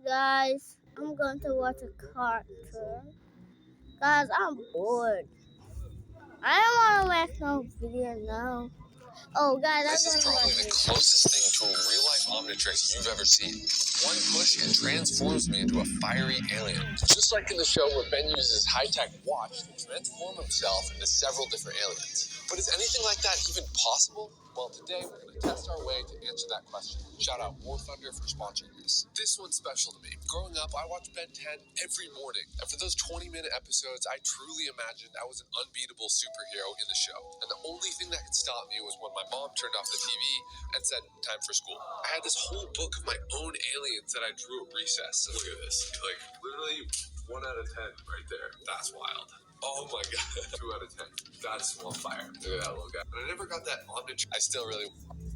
guys, I'm going to watch a cartoon. Guys, I'm bored. I don't want to make no video now. Oh, guys, This I'm is going to probably watch the it. closest thing to a real-life Omnitrix you've ever seen. One push and transforms me into a fiery alien. Just like in the show where Ben uses his high-tech watch to transform himself into several different aliens. But is anything like that even possible? Well, today we're going to test our way to answer that question. Shout out War Thunder for sponsoring this. This one's special to me. Growing up, I watched Ben 10 every morning. And for those 20-minute episodes, I truly imagined I was an unbeatable superhero in the show. And the only thing that could stop me was when my mom turned off the TV and said, time for school. I had this whole book of my own aliens that I drew at recess. Look at this. Like, literally 1 out of 10 right there. That's wild. Oh my god. 2 out of 10. That's on fire. Look at that little guy. But I never got that Omnitrix. I still really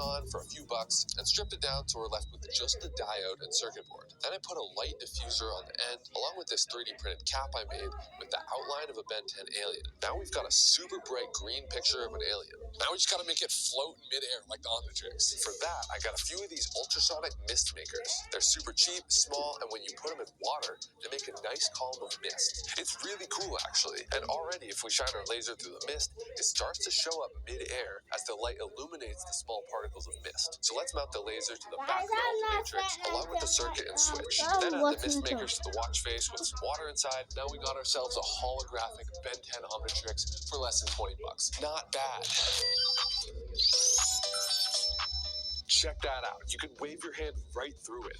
on for a few bucks and stripped it down so we're left with just the diode and circuit board. Then I put a light diffuser on the end along with this 3D printed cap I made with the outline of a Ben 10 alien. Now we've got a super bright green picture of an alien. Now we just gotta make it float in midair like the Omnitrix. For that, I got a few of these ultrasonic mist makers. They're super cheap, small, and when you put them in water, they make a nice column of mist. It's really cool actually. And already if we shine our laser through the mist, it starts to show up mid-air as the light illuminates the small particles of mist. So let's mount the laser to the back of the Omnitrix along with the circuit and switch. Then add the mist makers to the watch face with some water inside. Now we got ourselves a holographic Ben 10 Omnitrix for less than 20 bucks. Not bad. Check that out. You can wave your hand right through it.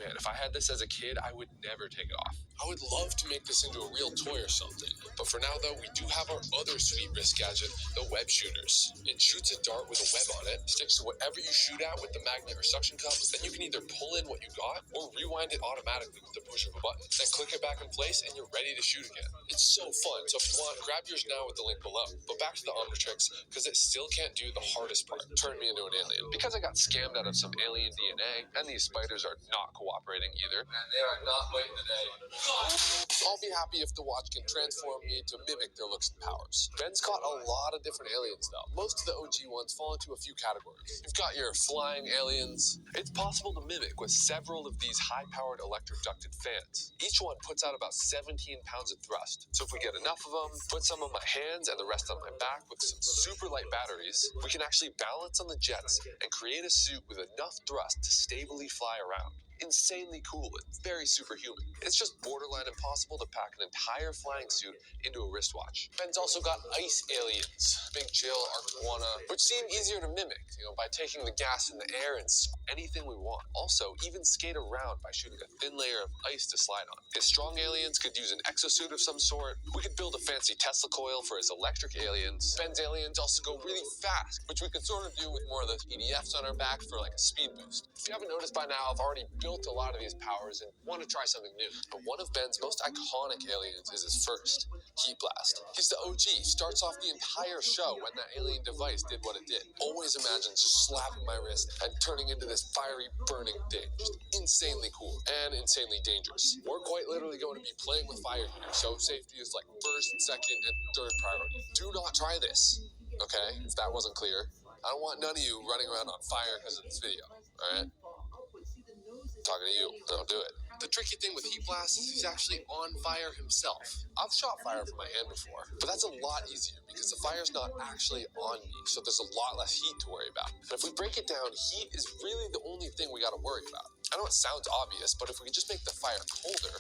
Man, if I had this as a kid, I would never take it off. I would love to make this into a real toy or something. But for now, though, we do have our other sweet wrist gadget, the web shooters. It shoots a dart with a web on it, sticks to whatever you shoot at with the magnet or suction cup. Then you can either pull in what you got or rewind it automatically with the push of a button. Then click it back in place and you're ready to shoot again. It's so fun. So if you want, grab yours now with the link below. But back to the Omnitrix, because it still can't do the hardest part, turn me into an alien. Because I got scammed out of some alien DNA, and these spiders are not cooperating either. And they are not waiting today. I'll be happy if the watch can transform me to mimic their looks and powers. Ben's caught a lot of different aliens, though. Most of the OG ones fall into a few categories. You've got your flying aliens. It's possible to mimic with several of these high-powered electric ducted fans. Each one puts out about 17 pounds of thrust. So if we get enough of them, put some on my hands and the rest on my back with some super light batteries, we can actually balance on the jets and create a suit with enough thrust to stably fly around. Insanely cool and very superhuman. It's just borderline impossible to pack an entire flying suit into a wristwatch. Ben's also got ice aliens, Big Jill, Arquana, which seem easier to mimic, by taking the gas in the air and anything we want. Also, even skate around by shooting a thin layer of ice to slide on. His strong aliens could use an exosuit of some sort. We could build a fancy Tesla coil for his electric aliens. Ben's aliens also go really fast, which we could sort of do with more of those EDFs on our back for like a speed boost. If you haven't noticed by now, I've already built a lot of these powers and want to try something new. But one of Ben's most iconic aliens is his first, Heat Blast. He's the OG, starts off the entire show when that alien device did what it did. Always imagine just slapping my wrist and turning into this fiery, burning thing. Just insanely cool and insanely dangerous. We're quite literally going to be playing with fire here, so safety is like first, second, and third priority. Do not try this, okay? If that wasn't clear. I don't want none of you running around on fire because of this video, alright? Talking to you, don't do it. The tricky thing with Heat Blast is he's actually on fire himself. I've shot fire from my hand before, but that's a lot easier because the fire's not actually on me, so there's a lot less heat to worry about. And if we break it down, heat is really the only thing we gotta worry about. I know it sounds obvious, but if we can just make the fire colder,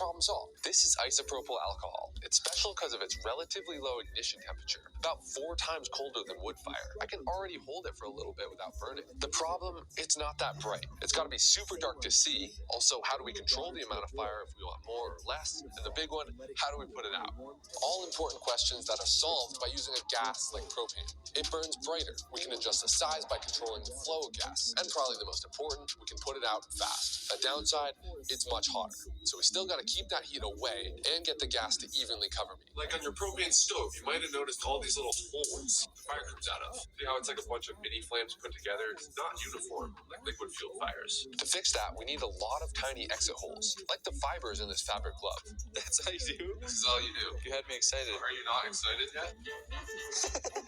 problem solved. This is isopropyl alcohol. It's special because of its relatively low ignition temperature, about 4 times colder than wood fire. I can already hold it for a little bit without burning. The problem, it's not that bright. It's got to be super dark to see. Also, how do we control the amount of fire if we want more or less? And the big one, how do we put it out? All important questions that are solved by using a gas like propane. It burns brighter. We can adjust the size by controlling the flow of gas. And probably the most important, we can put it out fast. A downside, it's much hotter. So we still got to gotta keep that heat away and get the gas to evenly cover me. Like on your propane stove, you might have noticed all these little holes the fire comes out of. See how it's like a bunch of mini flames put together? It's not uniform, like liquid fuel fires. To fix that, we need a lot of tiny exit holes, like the fibers in this fabric glove. That's all you do? This is all you do. You had me excited. Are you not excited yet?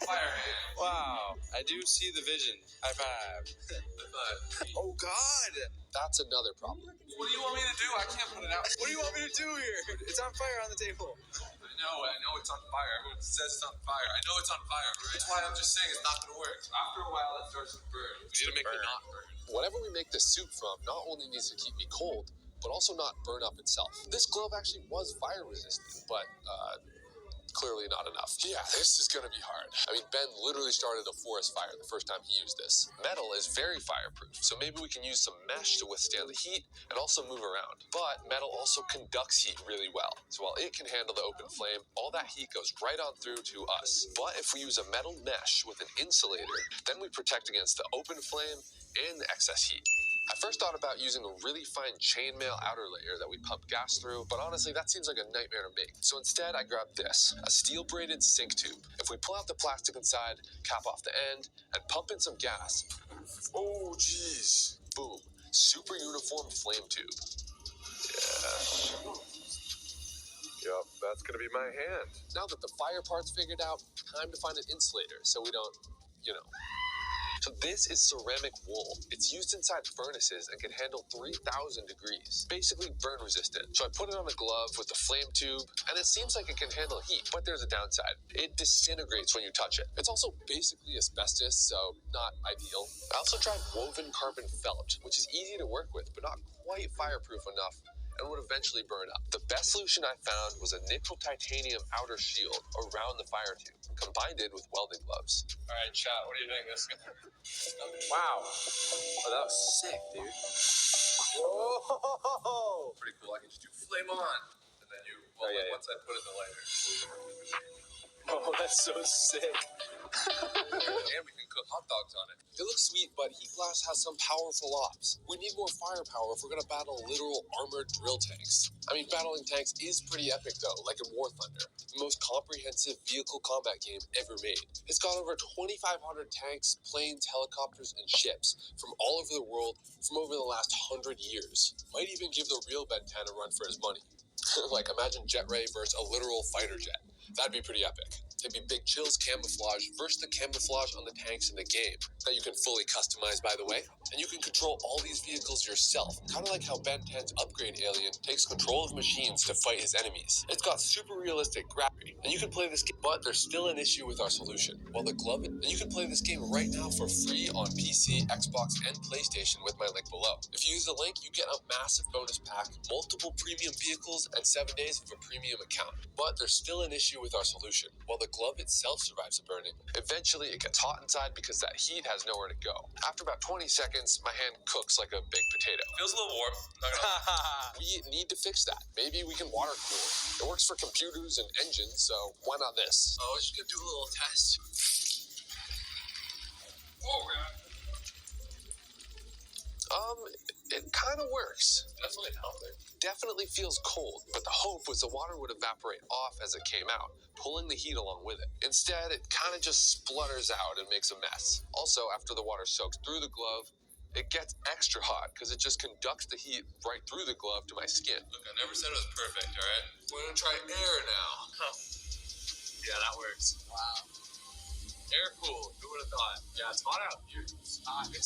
Fire hand. Wow, I do see the vision. High five. High five. Oh, God. That's another problem. What do you want me to do? I can't put it out. What do you want me to do here? It's on fire on the table. I know it's on fire. Everyone says it's on fire. I know it's on fire, right? That's why I'm just saying it's not going to work. After a while, it starts to burn. We need to make it not burn. Whatever we make this soup from not only needs to keep me cold, but also not burn up itself. This glove actually was fire resistant, but clearly not enough. Yeah, this is gonna be hard. I mean, Ben literally started a forest fire the first time he used this. Metal is very fireproof, so maybe we can use some mesh to withstand the heat and also move around. But metal also conducts heat really well, so while it can handle the open flame, all that heat goes right on through to us. But if we use a metal mesh with an insulator, then we protect against the open flame and the excess heat. I first thought about using a really fine chainmail outer layer that we pump gas through, but honestly, that seems like a nightmare to make. So instead, I grabbed this, a steel braided sink tube. If we pull out the plastic inside, cap off the end, and pump in some gas, oh geez, boom, super uniform flame tube. Yeah. Yep, that's gonna be my hand. Now that the fire part's figured out, time to find an insulator so we don't, So this is ceramic wool. It's used inside furnaces and can handle 3,000 degrees. Basically burn resistant. So I put it on a glove with the flame tube, and it seems like it can handle heat, but there's a downside. It disintegrates when you touch it. It's also basically asbestos, so not ideal. I also tried woven carbon felt, which is easy to work with, but not quite fireproof enough, and would eventually burn up. The best solution I found was a nickel titanium outer shield around the fire tube, combined it with welding gloves. All right, chat, what do you think? Wow. Oh, that was sick, dude. Whoa! Pretty cool. I can just do flame on. And then once I put it in the lighter. Oh, that's so sick. And we can cook hot dogs on it. It looks sweet, but heat blast has some powerful ops. We need more firepower if we're gonna battle literal armored drill tanks. I mean, battling tanks is pretty epic though, like in War Thunder, the most comprehensive vehicle combat game ever made. It's got over 2,500 tanks, planes, helicopters, and ships from all over the world from over the last 100 years. Might even give the real Ben 10 a run for his money. Like, imagine Jet Ray versus a literal fighter jet. That'd be pretty epic. It'd be Big Chill's camouflage versus the camouflage on the tanks in the game that you can fully customize, by the way. And you can control all these vehicles yourself, kind of like how Ben 10's upgrade alien takes control of machines to fight his enemies. It's got super realistic gravity, and you can play this game, but there's still an issue with our solution. While the glove, and you can play this game right now for free on PC, Xbox, and PlayStation with my link below. If you use the link, you get a massive bonus pack, multiple premium vehicles, and 7 days of a premium account. But there's still an issue with our solution. While the glove itself survives the burning, eventually it gets hot inside because that heat has nowhere to go. After about 20 seconds, my hand cooks like a baked potato. Feels a little warm. We need to fix that. Maybe we can water cool it. It works for computers and engines, so why not this? Oh, we're just gonna do a little test. Oh, God. It kind of works. Definitely helping. Definitely feels cold, but the hope was the water would evaporate off as it came out, pulling the heat along with it. Instead, it kind of just splutters out and makes a mess. Also, after the water soaks through the glove, it gets extra hot because it just conducts the heat right through the glove to my skin. Look, I never said it was perfect, all right? We're gonna try air now. Yeah, that works. Wow. Air cool. Who would have thought? Yeah, it's hot out here. It's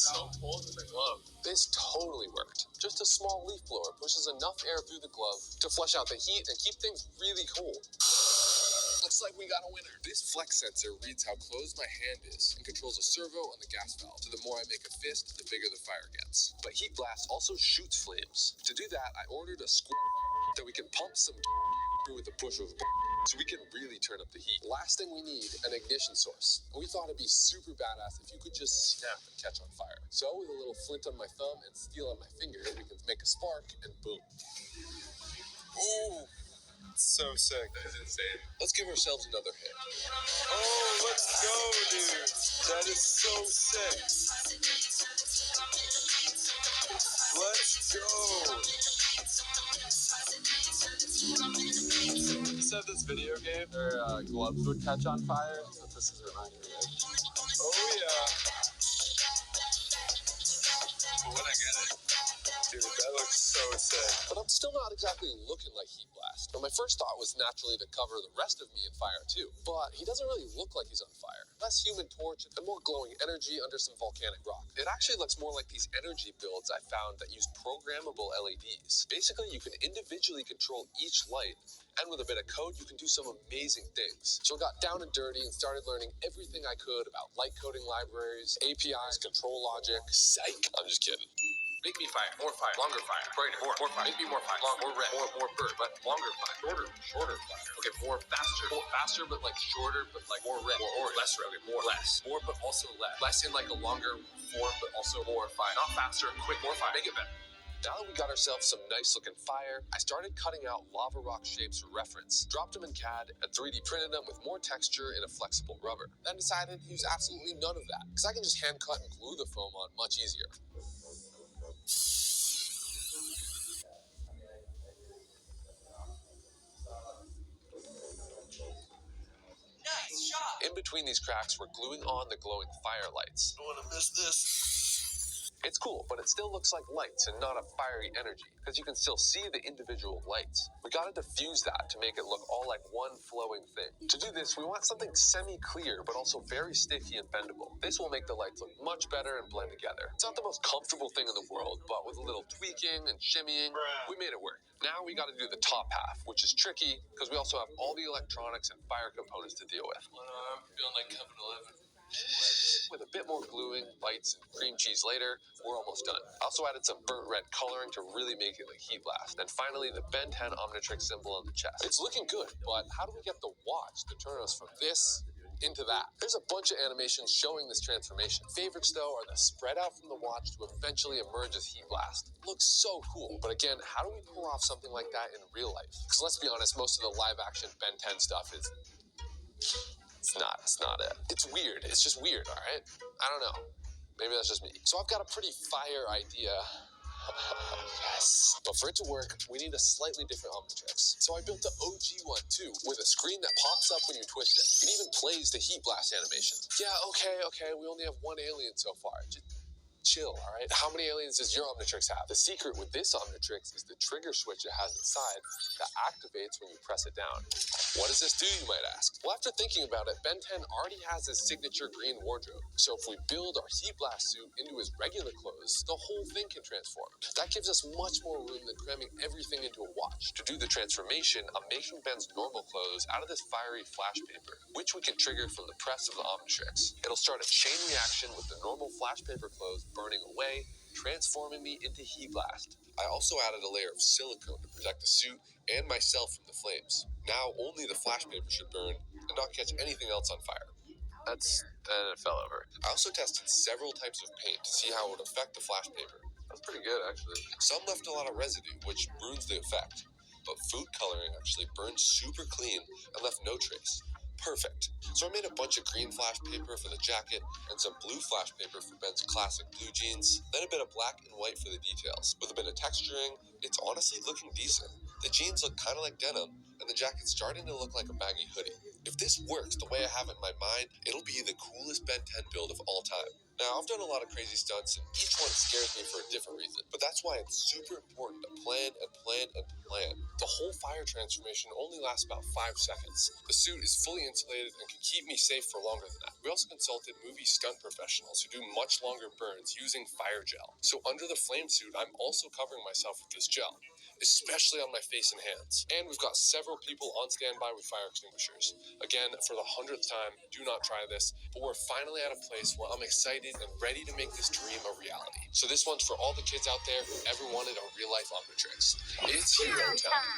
so cold in the glove. This totally worked. Just a small leaf blower pushes enough air through the glove to flush out the heat and keep things really cold. Looks like we got a winner. This flex sensor reads how close my hand is and controls a servo on the gas valve. So the more I make a fist, the bigger the fire gets. But Heat Blast also shoots flames. To do that, I ordered a that we can pump some through with a bush of so we can really turn up the heat. Last thing we need, an ignition source. We thought it'd be super badass if you could just snap and catch on fire. So with a little flint on my thumb and steel on my finger, we can make a spark and boom. Ooh, so sick. That is insane. Let's give ourselves another hit. Oh, let's go, dude. That is so sick. Let's go. this video game where gloves would catch on fire? That's what this is reminding me of. Oh yeah. When I get it. Dude, that looks so sick. But I'm still not exactly looking like Heat Blast. But my first thought was naturally to cover the rest of me in fire too. But he doesn't really look like he's on fire. Less Human Torch and more glowing energy under some volcanic rock. It actually looks more like these energy builds I found that use programmable LEDs. Basically, you can individually control each light, and with a bit of code, you can do some amazing things. So I got down and dirty and started learning everything I could about light coding libraries, APIs, control logic. Psych. I'm just kidding. Make me fire, longer fire, brighter, more fire, make me more fire, more red, more burn, but longer fire, shorter fire. Okay, more faster, but like shorter, but like more red, more orange, less red, okay, more but also less in like a longer form, but also more fire, not faster, quick, more fire, make it better. Now that we got ourselves some nice looking fire, I started cutting out lava rock shapes for reference, dropped them in CAD, and 3D printed them with more texture in a flexible rubber. Then decided to use absolutely none of that, because I can just hand cut and glue the foam on much easier. In between these cracks, we're gluing on the glowing fire lights. Don't want to miss this. It's cool, but it still looks like lights and not a fiery energy, because you can still see the individual lights. We gotta diffuse that to make it look all like one flowing thing. To do this, we want something semi-clear, but also very sticky and bendable. This will make the lights look much better and blend together. It's not the most comfortable thing in the world, but with a little tweaking and shimmying, we made it work. Now we gotta do the top half, which is tricky, because we also have all the electronics and fire components to deal with. I'm feeling like Kevin 11. With a bit more gluing, lights, and cream cheese later, we're almost done. I also added some burnt red coloring to really make it like Heat Blast. And finally, the Ben 10 Omnitrix symbol on the chest. It's looking good, but how do we get the watch to turn us from this into that? There's a bunch of animations showing this transformation. Favorites, though, are the spread out from the watch to eventually emerge as Heat Blast. Looks so cool, but again, how do we pull off something like that in real life? Because let's be honest, most of the live-action Ben 10 stuff is... It's not it. It's weird. It's just weird, all right? I don't know. Maybe that's just me. So I've got a pretty fire idea. Yes. But for it to work, we need a slightly different Omnitrix. So I built the OG one too, with a screen that pops up when you twist it. It even plays the Heat Blast animation. Yeah, okay. We only have one alien so far. Just chill, all right? How many aliens does your Omnitrix have? The secret with this Omnitrix is the trigger switch it has inside that activates when you press it down. What does this do, you might ask? Well, after thinking about it, Ben 10 already has his signature green wardrobe. So if we build our Heat Blast suit into his regular clothes, the whole thing can transform. That gives us much more room than cramming everything into a watch. To do the transformation, I'm making Ben's normal clothes out of this fiery flash paper, which we can trigger from the press of the Omnitrix. It'll start a chain reaction with the normal flash paper clothes burning away, transforming me into Heat Blast. I also added a layer of silicone to protect the suit and myself from the flames. Now only the flash paper should burn and not catch anything else on fire. And it fell over. I also tested several types of paint to see how it would affect the flash paper. That's pretty good, actually. Some left a lot of residue, which ruins the effect. But food coloring actually burned super clean and left no trace. Perfect. So I made a bunch of green flash paper for the jacket and some blue flash paper for Ben's classic blue jeans, then a bit of black and white for the details. With a bit of texturing, it's honestly looking decent. The jeans look kind of like denim, and the jacket's starting to look like a baggy hoodie. If this works the way I have it in my mind, it'll be the coolest Ben 10 build of all time. Now, I've done a lot of crazy stunts, and each one scares me for a different reason. But that's why it's super important to plan and plan and plan. The whole fire transformation only lasts about 5 seconds. The suit is fully insulated and can keep me safe for longer than that. We also consulted movie stunt professionals who do much longer burns using fire gel. So under the flame suit, I'm also covering myself with this gel, especially on my face and hands. And we've got several people on standby with fire extinguishers. Again, for the 100th time, do not try this, but we're finally at a place where I'm excited and ready to make this dream a reality. So this one's for all the kids out there who ever wanted a real-life Omnitrix. It's hero time.